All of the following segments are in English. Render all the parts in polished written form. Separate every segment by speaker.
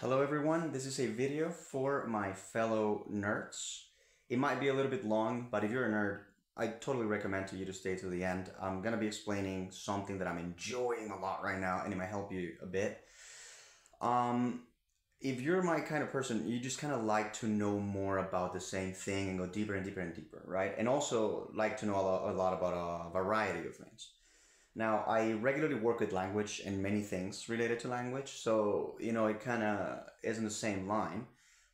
Speaker 1: Hello everyone, this is a video for my fellow nerds. It might be a little bit long, but if you're a nerd, I totally recommend to you to stay to the end. I'm gonna be explaining something that I'm enjoying a lot right now, and it might help you a bit. Um, if you're my kind of person, you just kind of like to know more about the same thing and go deeper and deeper and deeper, right? And also like to know a lot about a variety of things. Now, I regularly work with language and many things related to language, so it kind of is in the same line.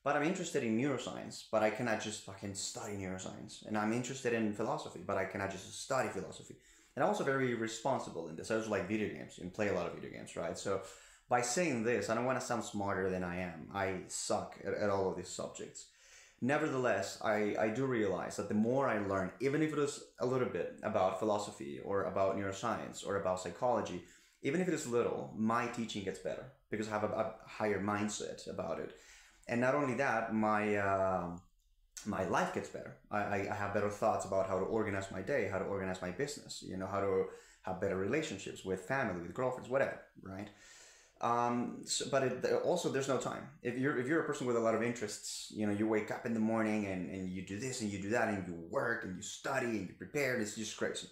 Speaker 1: But I'm interested in neuroscience, but I cannot just fucking study neuroscience. And I'm interested in philosophy, but I cannot just study philosophy. And I'm also very responsible in this. I also like video games and play a lot of video games, right? So by saying this, I don't want to sound smarter than I am. I suck at all of these subjects. Nevertheless, I do realize that the more I learn, even if it is a little bit about philosophy or about neuroscience or about psychology, even if it is little, my teaching gets better because I have a higher mindset about it. And not only that, my life gets better. I have better thoughts about how to organize my day, how to organize my business, how to have better relationships with family, with girlfriends, whatever, right? Also there's no time. If you're a person with a lot of interests, you wake up in the morning and you do this and you do that and you work and you study and you prepare. It's just crazy.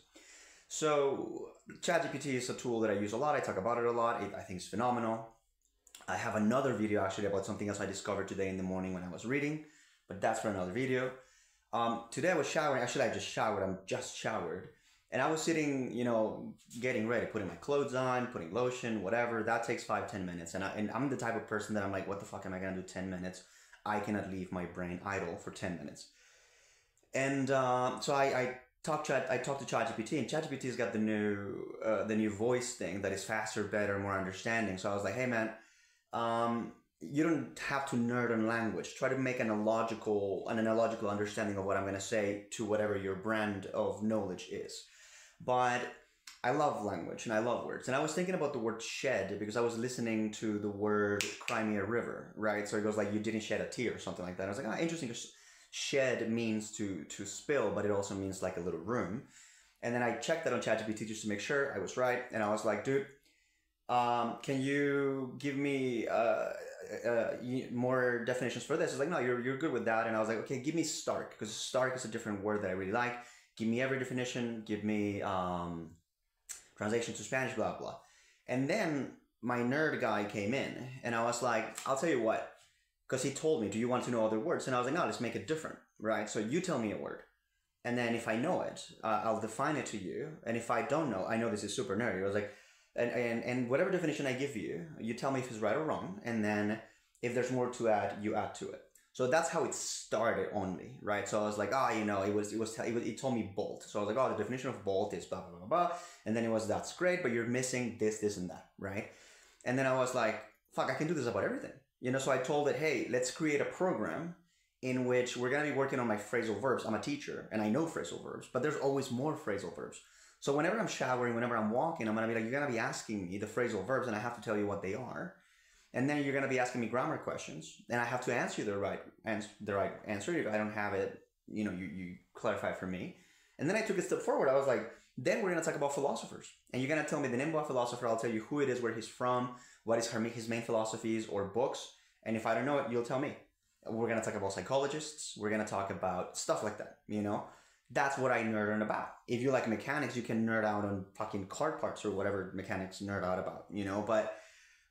Speaker 1: So ChatGPT is a tool that I use a lot. I talk about it a lot. I think it's phenomenal. I have another video actually about something else I discovered today in the morning when I was reading, but that's for another video. Today I was showering. Actually, I just showered. I'm just showered. And I was sitting, getting ready, putting my clothes on, putting lotion, whatever. That takes 5-10 minutes. And I'm the type of person that I'm like, what the fuck am I going to do 10 minutes? I cannot leave my brain idle for 10 minutes. And so I talked to ChatGPT, and ChatGPT's got the new voice thing that is faster, better, more understanding. So I was like, hey man, you don't have to nerd on language. Try to make an analogical understanding of what I'm going to say to whatever your brand of knowledge is. But I love language and I love words. And I was thinking about the word shed because I was listening to the word Crimea River, right? So it goes like, you didn't shed a tear or something like that. I was like, interesting, because shed means to spill, but it also means like a little room. And then I checked that on ChatGPT just to make sure I was right. And I was like, dude, can you give me more definitions for this? It's like, no, you're good with that. And I was like, okay, give me stark, because stark is a different word that I really like. Give me every definition. Give me translation to Spanish, blah, blah. And then my nerd guy came in and I was like, I'll tell you what, because he told me, do you want to know other words? And I was like, no, let's make it different, right? So you tell me a word. And then if I know it, I'll define it to you. And if I don't know, I know this is super nerdy. I was like, and whatever definition I give you, you tell me if it's right or wrong. And then if there's more to add, you add to it. So that's how it started only, right? So I was like, it told me bolt. So I was like, oh, the definition of bolt is blah, blah, blah, blah. And then it was, that's great, but you're missing this, this, and that, right? And then I was like, fuck, I can do this about everything. So I told it, hey, let's create a program in which we're going to be working on my phrasal verbs. I'm a teacher and I know phrasal verbs, but there's always more phrasal verbs. So whenever I'm showering, whenever I'm walking, I'm going to be like, you're going to be asking me the phrasal verbs and I have to tell you what they are. And then you're going to be asking me grammar questions and I have to answer you the right answer. If I don't have it, you clarify for me. And then I took a step forward. I was like, then we're going to talk about philosophers. And you're going to tell me the name of a philosopher. I'll tell you who it is, where he's from, what is his main philosophies or books. And if I don't know it, you'll tell me. We're going to talk about psychologists. We're going to talk about stuff like that, That's what I nerd on about. If you like mechanics, you can nerd out on fucking car parts or whatever mechanics nerd out about, But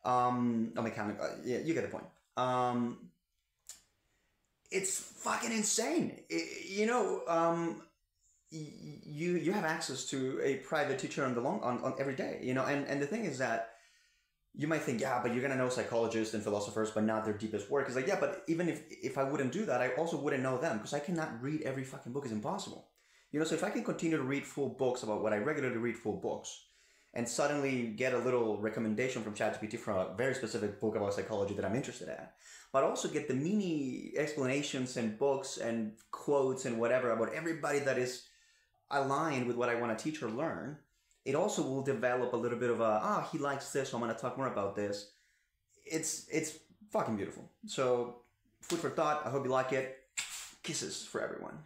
Speaker 1: a mechanic, yeah, you get the point. It's fucking insane. You have access to a private teacher on every day, And the thing is that you might think, yeah, but you're gonna know psychologists and philosophers, but not their deepest work. It's like, yeah, but even if I wouldn't do that, I also wouldn't know them because I cannot read every fucking book. It's impossible. So if I can continue to read full books about what I regularly read full books, and suddenly get a little recommendation from ChatGPT for a very specific book about psychology that I'm interested in, but also get the mini explanations and books and quotes and whatever about everybody that is aligned with what I want to teach or learn, it also will develop a little bit of he likes this, so I'm going to talk more about this. It's fucking beautiful. So food for thought. I hope you like it. Kisses for everyone.